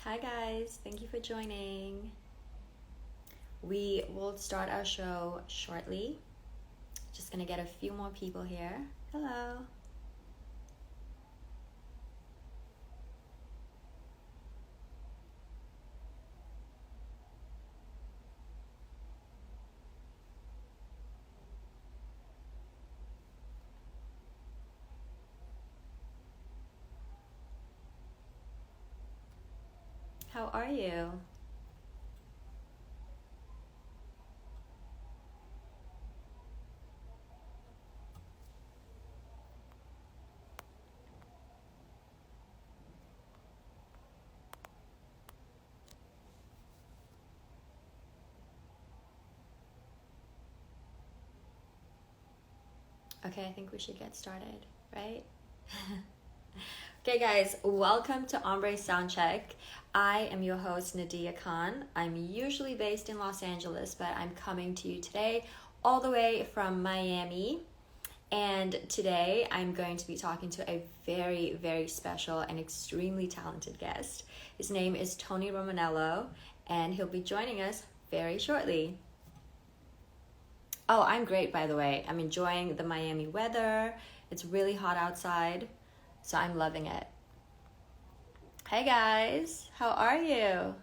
Hi, guys. Thank you for joining. We will start our show shortly. Just gonna get a few more people here. Hello. How are you? Okay, I think we should get started, right? Okay, guys, welcome to Ombrè Soundcheck. I am your host, Nadiya Khan. I'm usually based in Los Angeles, but I'm coming to you today all the way from Miami. And today I'm going to be talking to a very, very special and extremely talented guest. His name is Tony Romanello, and he'll be joining us very shortly. Oh, I'm great, by the way. I'm enjoying the Miami weather. It's really hot outside, so I'm loving it. Hey guys, how are you?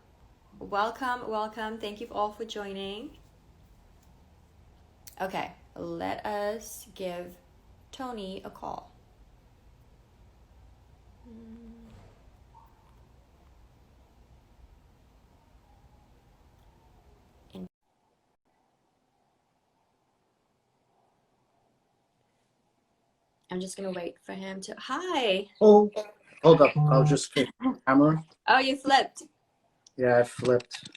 Welcome, welcome. Thank you all for joining. Okay, let us give Tony a call. I'm just gonna wait for him to. Hi. Oh, hold up. I'll just flip the camera. Oh, you flipped. Yeah, I flipped.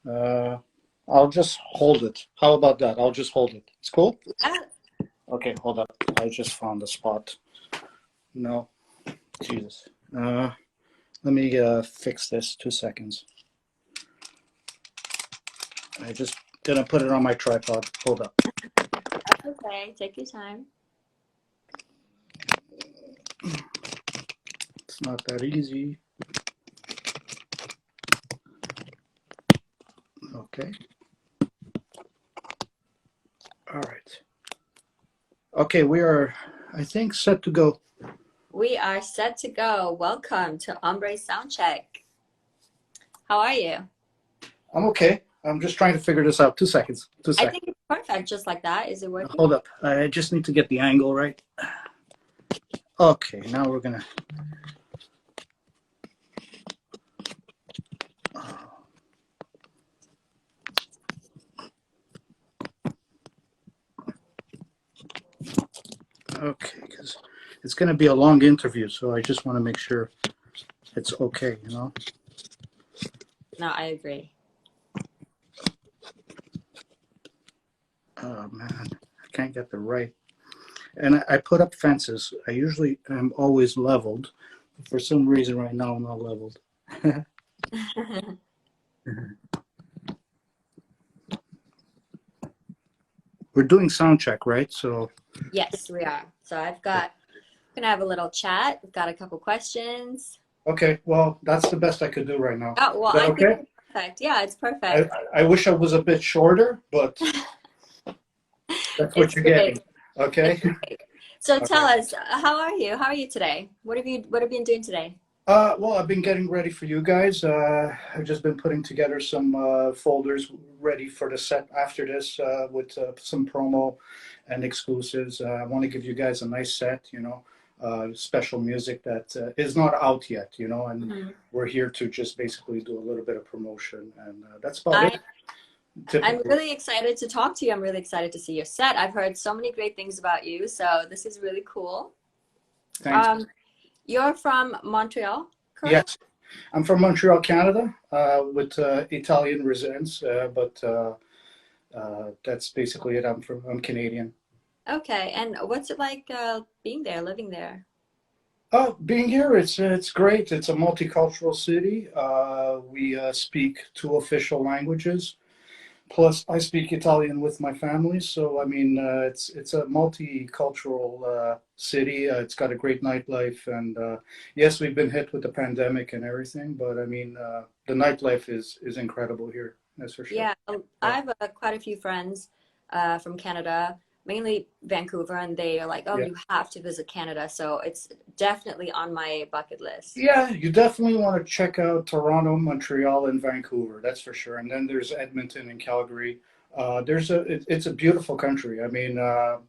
I'll just hold it. How about that? I'll just hold it. It's cool? Yeah. Okay, hold up. I just found the spot. No. Jesus. Let me fix this. 2 seconds. I just didn't put it on my tripod. Hold up. That's okay. Take your time. It's not that easy. Okay. All right. Okay, we are, I think, set to go. We are set to go. Welcome to Ombrè Soundcheck. How are you? I'm okay. I'm just trying to figure this out. 2 seconds. 2 I seconds. think it's perfect just like that. Is it working? Hold up. I just need to get the angle right. Okay, now we're gonna. Okay, because it's gonna be a long interview, so I just want to make sure it's okay, you know. No, I agree. Oh man, I can't get the right. And I put up fences. I usually am always leveled. For some reason, right now I'm not leveled. We're doing sound check, right? So. Yes, we are. So gonna have a little chat. We've got a couple questions. Okay, well, that's the best I could do right now. Oh, well, Is that I think okay? it's perfect. Yeah, it's I, perfect. I wish I was a bit shorter, but that's what It's you're great. getting. Okay. So All tell right. us, how are you? How are you today? What have you been doing today? Well, I've been getting ready for you guys. I've just been putting together some folders ready for the set after this with some promo and exclusives. I want to give you guys a nice set, special music that is not out yet, and Mhm. we're here to just basically do a little bit of promotion, and that's about I it. I'm Typically. really excited to talk to you. I'm really excited to see your set. I've heard so many great things about you, so this is really cool. Thanks. Um, you're from Montreal, correct? Yes, I'm from Montreal, Canada, with Italian residence, but that's basically it. I'm Canadian. Okay, and what's it like being there, living there? Oh, being here, it's great. It's a multicultural city. We speak two official languages, Plus, I speak Italian with my family, so I mean, it's a multicultural city. It's got a great nightlife, and yes, we've been hit with the pandemic and everything, but I mean, the nightlife is incredible here. That's for sure. Yeah, I Yeah, have quite a few friends from Canada, mainly Vancouver, and they are like, "Oh, yeah, you have to visit Canada." So it's definitely on my bucket list. yeah. You definitely want to check out Toronto, Montreal, and Vancouver. That's for sure. And then there's Edmonton and Calgary. It's a beautiful country. I mean,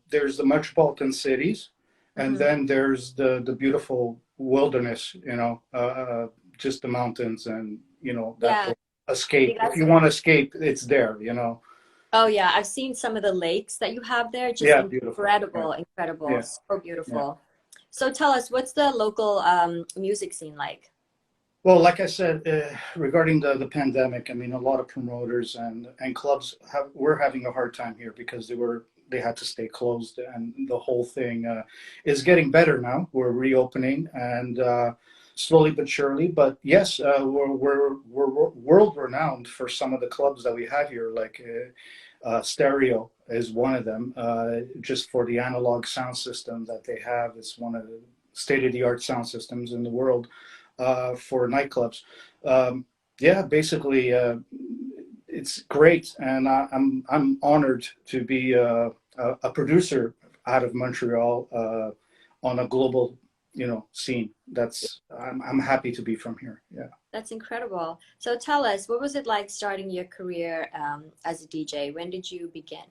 there's the metropolitan cities, and Hmm. then there's the beautiful wilderness. Just the mountains and that Yeah, whole you escape. If guys. you want to escape, it's there. Oh yeah, I've seen some of the lakes that you have there. Just Yeah, beautiful. Yeah, incredible, incredible, yeah, so yeah. beautiful. So tell us, what's the local music scene like? Well, like I said, regarding the pandemic, I mean, a lot of promoters and clubs were having a hard time here because they had to stay closed, and the whole thing is getting better now. We're reopening and slowly but surely. But yes, we're world renowned for some of the clubs that we have here, like Stereo is one of them. Just for the analog sound system that they have, it's one of the state of the art sound systems in the world for nightclubs. Um, yeah, basically, it's great, and I'm honored to be a producer out of Montreal on a global, scene. I'm happy to be from here. Yeah. That's incredible. So tell us, what was it like starting your career as a DJ? When did you begin?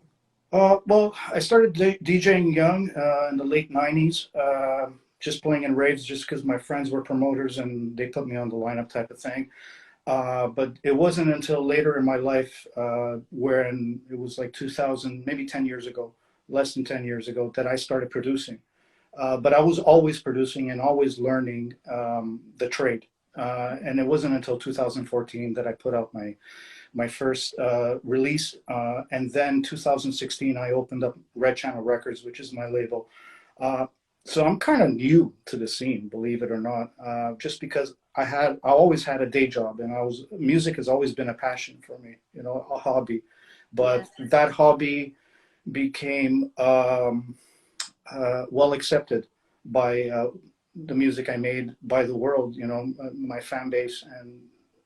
Well, I started DJing young in the late '90s, just playing in raves, just because my friends were promoters and they put me on the lineup type of thing. But it wasn't until later in my life, when it was like 2000, maybe 10 years ago, less than 10 years ago, that I started producing. But I was always producing and always learning the trade. And it wasn't until 2014 that I put out my first release. And then 2016, I opened up Red Channel Records, which is my label. Uh, so I'm kind of new to the scene, believe it or not, just because I always had a day job, and music has always been a passion for me, a hobby. Yeah. But that hobby became well accepted by the music I made, by the world, my fan base, and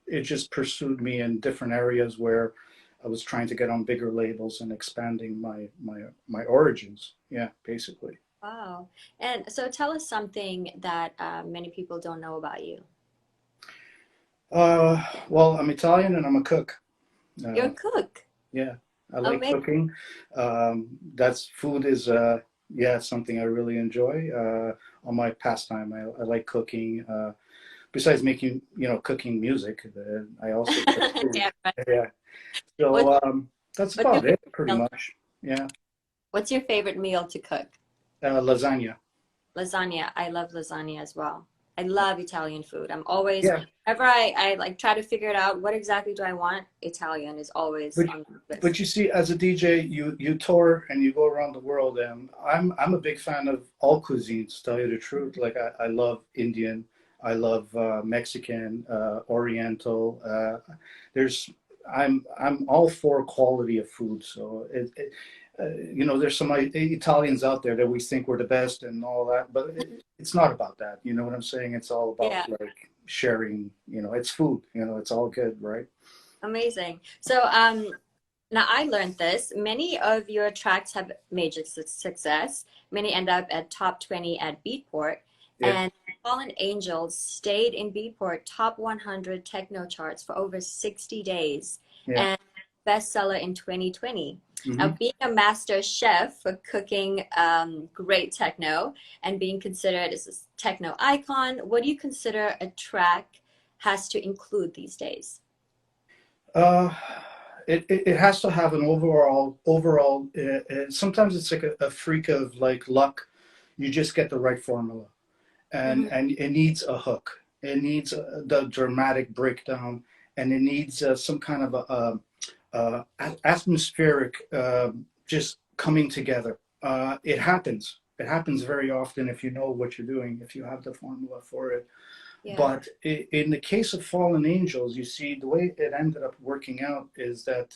it just pursued me in different areas where I was trying to get on bigger labels and expanding my origins. Yeah, basically. Wow. And so tell us something that many people don't know about you. Well, I'm Italian and I'm a cook. You're Uh, a cook. yeah, I like Amazing. cooking. That's food is yeah, something I really enjoy. On my pastime, I like cooking. Besides making, cooking music, I also cook food. Damn right. Yeah. What, So that's what's your about favorite it, pretty meal? much. Yeah. What's your favorite meal to cook? Lasagna. Lasagna. I love lasagna as well. I love Italian food. I'm always, Yeah. whenever I like try to figure it out, what exactly do I want? Italian is always But on the but list. you see, as a DJ, you tour and you go around the world, and I'm a big fan of all cuisines. To tell you the truth, like I love Indian, I love Mexican, Oriental. There's I'm all for quality of food. So there's some Italians out there that we think we're the best and all that, but it's not about that. You know what I'm saying? It's all about Yeah, like sharing. It's food. It's all good, right? amazing. So, now I learned this. Many of your tracks have major success. Many end up at top 20 at Beatport, Yeah, and Fallen Angels stayed in Beatport top 100 techno charts for over 60 days yeah. and bestseller in 2020. Now, Hmm. being a master chef for cooking great techno and being considered as a techno icon, what do you consider a track has to include these days? Uh, it has to have an overall. Sometimes it's like a freak of like luck. You just get the right formula, and Mhm. and it needs a hook. It needs the dramatic breakdown, and it needs some kind of atmospheric just coming together. It happens. It happens very often if you know what you're doing, if you have the formula for it. Yeah. But in the case of Fallen Angels, you see the way it ended up working out is that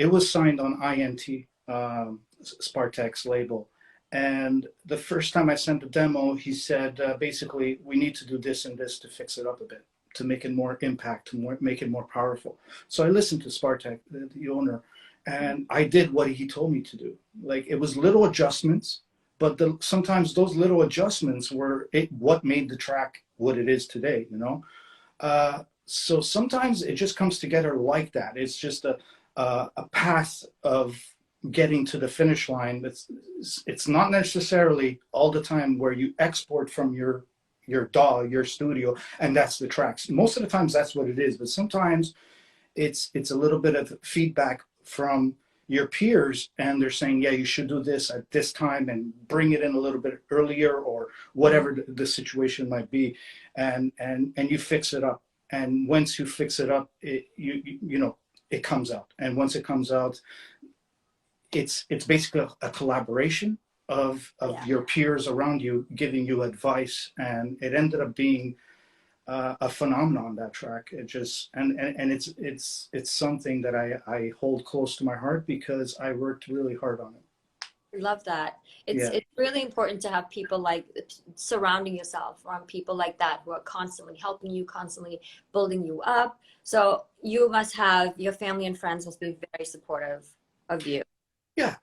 it was signed on INT, Spartek's label. And the first time I sent the demo, he said, basically, we need to do this and this to fix it up a bit, to make it more impact, to make it more powerful. So I listened to Spartek, the owner, and I did what he told me to do. Like, it was little adjustments, but sometimes those little adjustments were what made the track what it is today, you know? So sometimes it just comes together like that. It's just a path of getting to the finish line. It's not necessarily all the time where you export from your DAW, your studio, and that's the tracks. Most of the times that's what it is, but sometimes it's a little bit of feedback from your peers, and they're saying, yeah, you should do this at this time and bring it in a little bit earlier, or whatever the situation might be, and you fix it up. And once you fix it up, you know, it comes out. And once it comes out, it's basically a collaboration of your peers around you giving you advice, and it ended up being a phenomenon, that track. It just and it's something that I hold close to my heart because I worked really hard on it. I love that. It's Yeah. it's really important to have people like surrounding yourself around people like that who are constantly helping you, constantly building you up. So you must have your family and friends must be very supportive of you. Yeah,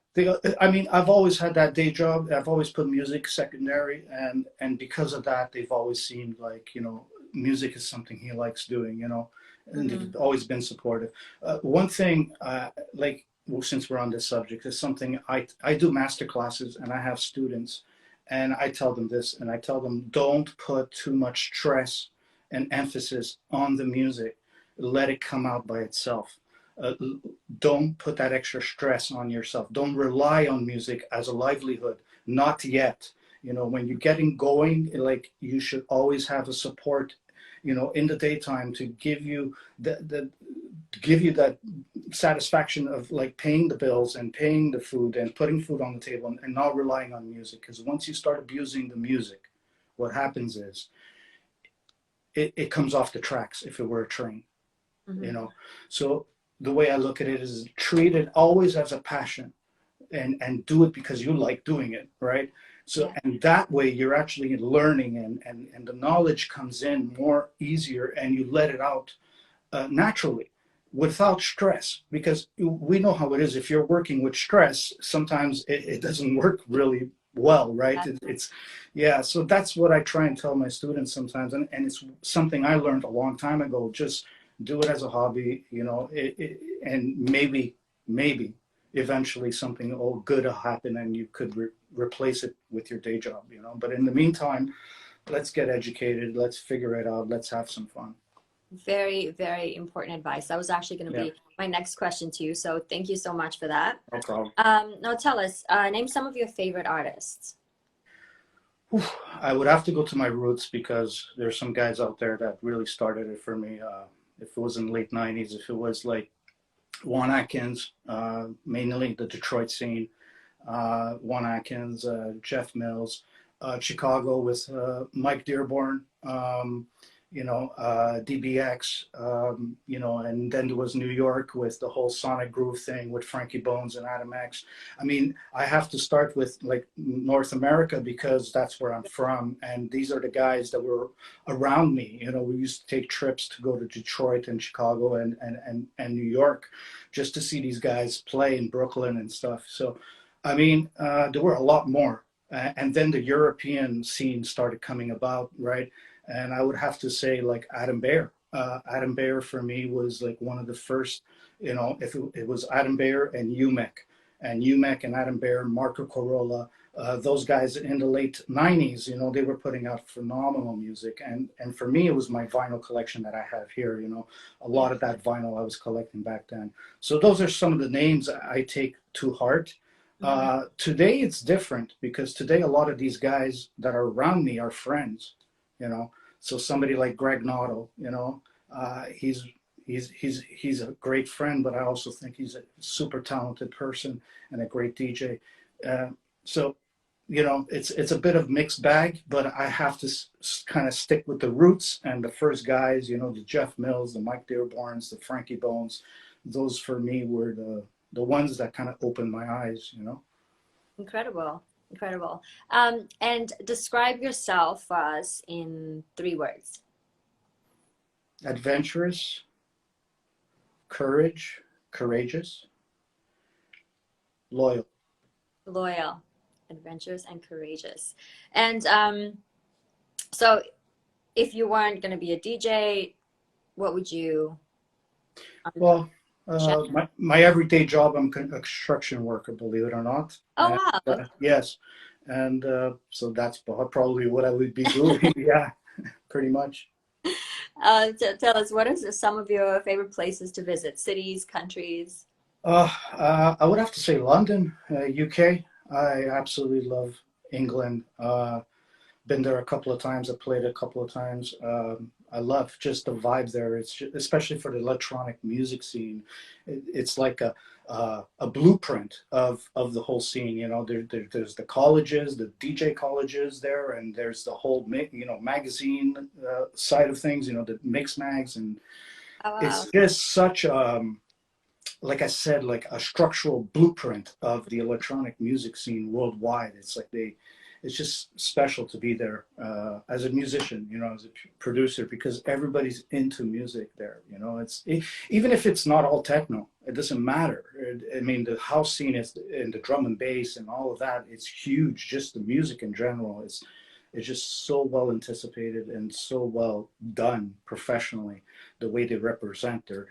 I mean, I've always had that day job. I've always put music secondary, and because of that, they've always seemed like, you know, music is something he likes doing, you know, and Hmm. they've always been supportive. One thing, like, well, since we're on this subject, is something I do master classes, and I have students, and I tell them this, and I tell them, don't put too much stress and emphasis on the music. Let it come out by itself. Uh, don't put that extra stress on yourself. Don't rely on music as a livelihood. Not yet. You know, when you're getting going, like, you should always have a support, you know, in the daytime to give you the give you that satisfaction of like paying the bills and paying the food and putting food on the table, and not relying on music. Because once you start abusing the music, what happens is it comes off the tracks if it were a train, you Hmm. know. So the way I look at it is treat it always as a passion, and do it because you like doing it, right? So, Yeah. and that way you're actually learning, and the knowledge comes in more easier, and you let it out naturally without stress, because we know how it is. If you're working with stress, sometimes it doesn't work really well, right? It's yeah. So that's what I try and tell my students sometimes, and it's something I learned a long time ago. Just do it as a hobby, you know, and maybe eventually something good will happen, and you could replace it with your day job, you know. But in the meantime, let's get educated, let's figure it out, let's have some fun. Very, very important advice. That was actually going to Yeah, be my next question to you. So thank you so much for that. no problem. Now tell us, name some of your favorite artists. Whew, I would have to go to my roots because there's some guys out there that really started it for me. If it was in the late 90s, if it was like Juan Atkins, mainly the Detroit scene, Juan Atkins, Jeff Mills, Chicago with Mike Dearborn, you know, DBX, you know, and then there was New York with the whole Sonic Groove thing with Frankie Bones and Adam X. I mean, I have to start with like North America because that's where I'm from, and these are the guys that were around me. You know, we used to take trips to go to Detroit and Chicago and New York just to see these guys play in Brooklyn and stuff. So I mean, there were a lot more. And then the European scene started coming about, right? And I would have to say, like Adam Beyer. Adam Beyer for me was like one of the first, you know, if it was Adam Beyer and UMEC and Adam Beyer, Marco Corolla, those guys in the late 90s, you know, they were putting out phenomenal music. And for me, it was my vinyl collection that I have here, you know, a lot of that vinyl I was collecting back then. So those are some of the names I take to heart. Mhm. Today it's different because today a lot of these guys that are around me are friends, you know. So somebody like Greg Notto, you know, he's a great friend, but I also think he's a super talented person and a great DJ. Uh, so you know, it's a bit of mixed bag, but I have to kind of stick with the roots and the first guys, you know, the Jeff Mills, the Mike Dearborns, the Frankie Bones. Those for me were the ones that kind of opened my eyes, Incredible. Incredible. And describe yourself for us in 3 words. Adventurous, courageous, loyal. Loyal, adventurous, and courageous. And so if you weren't going to be a DJ, what would you Well, chef? my everyday job, I'm a construction worker, believe it or not. Oh, And, wow. yes, and so that's probably what I would be doing. Yeah, pretty much. Tell us, what is some of your favorite places to visit? Cities, countries? I would have to say London, UK. I absolutely love England. Been there a couple of times. I played a couple of times. I love just the vibe there. It's just, especially for the electronic music scene. It's like a blueprint of the whole scene. There's the colleges, the DJ colleges there, and there's the whole magazine side of things. The mix mags, and Oh, wow. it's just such like I said, like a structural blueprint of the electronic music scene worldwide. It's just special to be there as a musician, as a producer, because everybody's into music there. Even if it's not all techno, it doesn't matter. I mean, the house scene is, and the drum and bass and all of that, it's huge. Just the music in general is just so well anticipated and so well done professionally, the way they represent their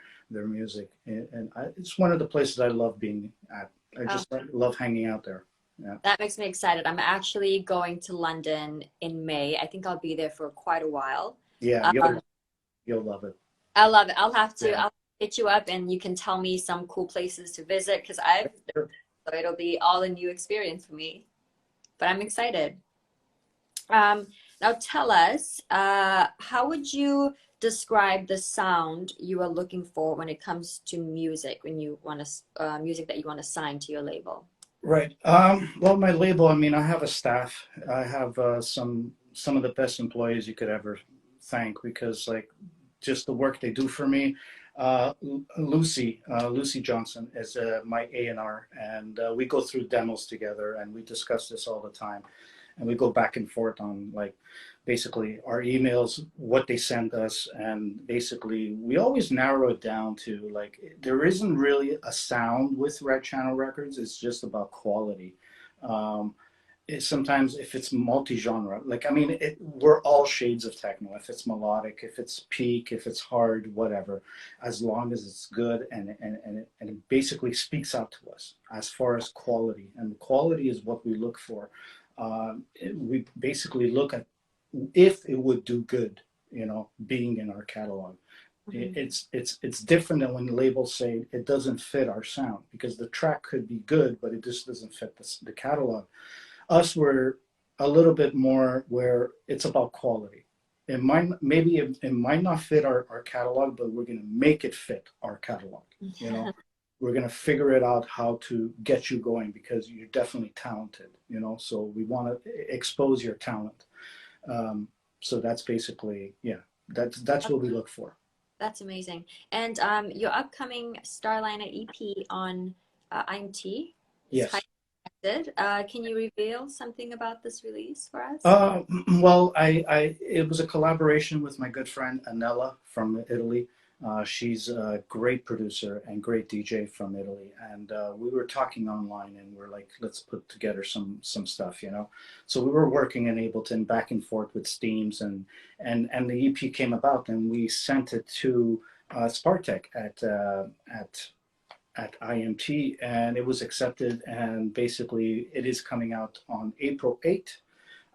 music. And it's one of the places I love being at. I Oh, just love hanging out there. Yeah. that makes me excited. I'm actually going to London in May. I think I'll be there for quite a while. Yeah, Um, you'll love it. I love it. Yeah. I'll hit you up and you can tell me some cool places to visit because I've, Sure. so it'll be all a new experience for me. But I'm excited. Um, Now tell us, how would you describe the sound you are looking for when it comes to music, when you want to, music that you want to sign to your label? Right. Well, my label, I mean, I have a staff. I have some of the best employees you could ever thank, because like just the work they do for me. Lucy Johnson is my A&R, and we go through demos together, and we discuss this all the time, and we go back and forth on like basically our emails, what they send us, and basically we always narrow it down to like there isn't really a sound with Red Channel Records. It's just about quality. Um, Sometimes if it's multi-genre, like I mean, we're all shades of techno. If it's melodic, if it's peak, if it's hard, whatever, as long as it's good and it basically speaks out to us as far as quality. And quality is what we look for. We basically look at if it would do good, being in our catalog. Mhm. It's different than when the labels say it doesn't fit our sound, because the track could be good, but it just doesn't fit the catalog. Us, were a little bit more where it's about quality. It might not fit our catalog, but we're going to make it fit our catalog. You know, we're going to figure it out how to get you going, because you're definitely talented. So we want to expose your talent. So that's basically, yeah, that's what we look for. That's amazing. And your upcoming Starliner EP on IMT is highly Yes. expected. Can you reveal something about this release for us? Uh, well, it was a collaboration with my good friend Anella from Italy. She's a great producer and great DJ from Italy, and we were talking online, and we're like, let's put together some stuff. So we were working in Ableton back and forth with Steams, and the EP came about, and we sent it to Spartek at IMT, and it was accepted, and basically it is coming out on April 8th.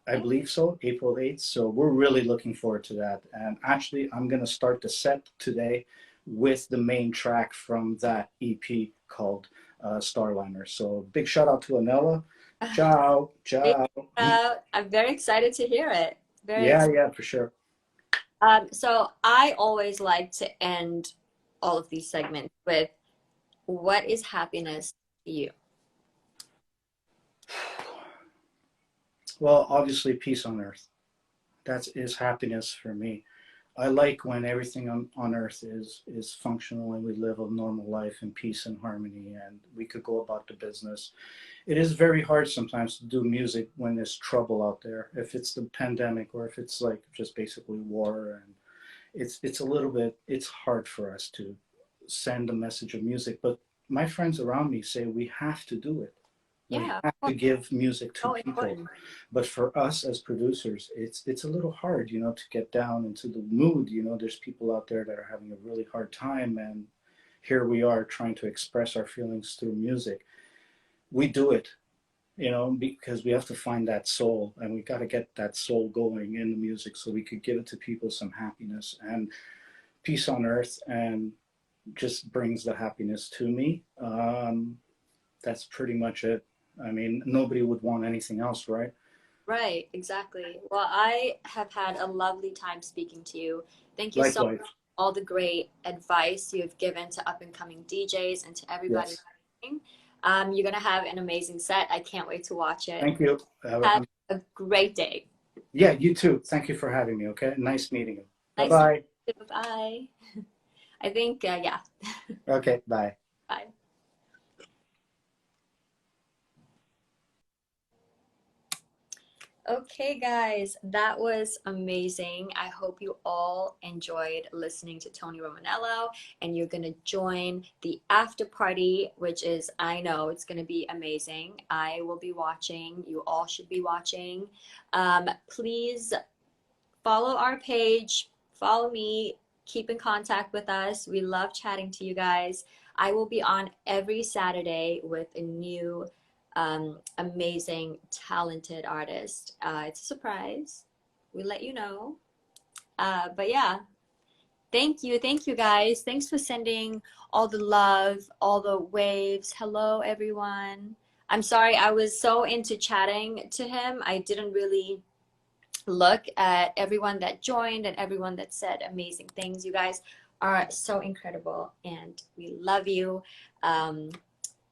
I believe so, April 8th. So we're really looking forward to that. And actually, I'm going to start the set today with the main track from that EP called Starliner. So big shout out to Anella. Ciao, ciao. I'm very excited to hear it. Very Yeah, excited. yeah, for sure. So I always like to end all of these segments with what is happiness to you? Well, obviously, peace on earth. That is happiness for me. I like when everything on earth is functional and we live a normal life in peace and harmony and we could go about the business. It is very hard sometimes to do music when there's trouble out there. If it's the pandemic or if it's like just basically war, and it's a little bit, it's hard for us to send a message of music. But my friends around me say we have to do it. We Yeah, have to give music to so people. important. But for us as producers, it's a little hard, to get down into the mood. There's people out there that are having a really hard time, and here we are trying to express our feelings through music. We do it, because we have to find that soul, and we got to get that soul going in the music so we could give it to people some happiness and peace on earth, and just brings the happiness to me. That's pretty much it. I mean, nobody would want anything else, right? Right, exactly. Well, I have had a lovely time speaking to you. Thank you so much Likewise. for all the great advice you've given to up and coming DJs and to everybody Yes. listening. You're gonna have an amazing set. I can't wait to watch it. Thank you. Have a great day. Yeah, you too. Thank you for having me. Okay. Nice meeting you. Bye Nice to bye. meet you. Bye. I think, yeah. Okay. Bye. Bye. Okay, guys, that was amazing. I hope you all enjoyed listening to Tony Romanello, and you're going to join the after party, which is, I know it's going to be amazing. I will be watching. You all should be watching. Please follow our page, follow me, keep in contact with us. We love chatting to you guys. I will be on every Saturday with a new amazing, talented artist. It's a surprise. We let you know. But yeah, thank you guys. Thanks for sending all the love, all the waves. Hello, everyone. I'm sorry, I was so into chatting to him. I didn't really look at everyone that joined and everyone that said amazing things. You guys are so incredible and we love you.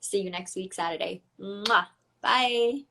See you next week, Saturday. Mwah. Bye.